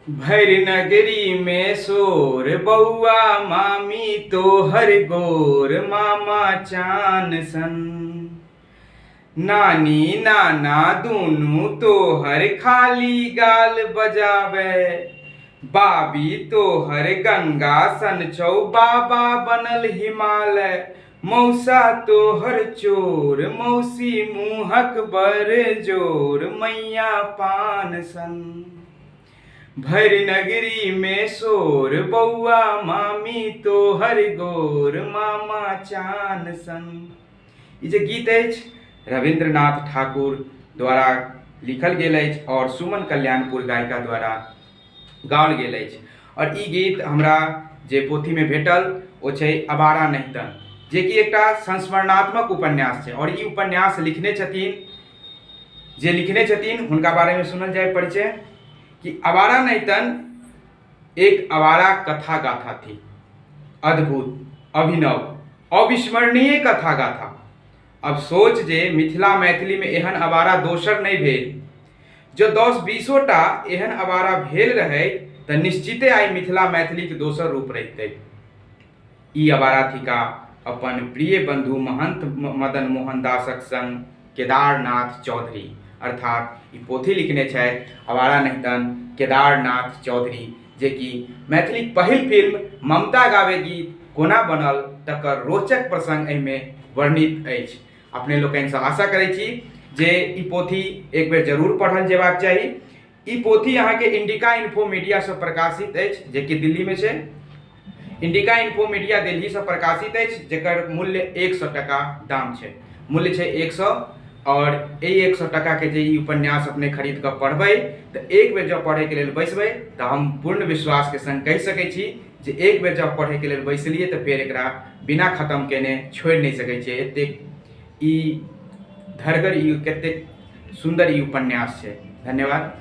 भर नगरी में शोर बउआ मामी तो हर गोर मामा चान सन। नानी नाना दूनु तो हर खाली गाल बजावे। बाबी तो हर गंगा सन छौ बाबा बनल हिमालय। मौसा तो हर चोर मौसी मुहक बर जोर मैया पान सन। भर नगरी में शोर बउआ मामी तो हर गोर मामा चान सन। ई जे गीत अछि रविंद्रनाथ ठाकुर द्वारा लिखल गेल अछि और सुमन कल्याणपुर गायिका द्वारा गाओल गेल अछि। और ई गीत हमरा जे पोथी में भेटल ओ छै आवारा नहितन, जे कि एकटा संस्मरणात्मक उपन्यास छै। और ई उपन्यास लिखने छथिन हुनका बारे में सुनल जाए परिचय कि आवारा नहितन एक आवारा कथा गाथा थी। अद्भुत, अभिनव, अविस्मरणीय कथा गाथा। अब सोच जे मिथिला मैथिली में एहन आवारा दोसर नहीं भेल। जो 10-20 टा एहन आवारा भेल रहे तो निश्चिते आई मिथिला मैथिली के दोसर रूप रहते। ई आवारा थिका अपन प्रिय बंधु महंत मदन मोहन दासक संग केदारनाथ चौधरी, अर्थात ई पोथी लिखने छथि आवारा नहितन केदारनाथ चौधरी, जे कि मैथिली पहिल फिल्म ममता गावे गीत कोना बनल तकर रोचक प्रसंग एहिमे वर्णित अछि। अपने लोकनिसँ आशा करै छी जे ई पोथी एक बेर जरूर पढ़ल जेबाक चाही। ई पोथी अहाँके इंडिका इन्फो मीडिया से प्रकाशित अछि, जे कि दिल्ली में छै। इंडिका इन्फो मीडिया दिल्ली से प्रकाशित अछि, जेकर मूल्य 100 टका दाम छै। मूल्य छै 100। और यही 100 टका के जे ई उपन्यास अपने खरीद कऽ पढ़बै तो एक बेर जब पढ़े के लेल बैसबै तो हम पूर्ण विश्वास के संग कहि सकै छी जे एक बेर जब पढ़े के लेल बैसलिए तो फिर एकरा बिना खत्म केने छोड़ि नहीं सकै छियै। एतेक ई धरगर ई कतेक सुंदर ई उपन्यास छै। धन्यवाद।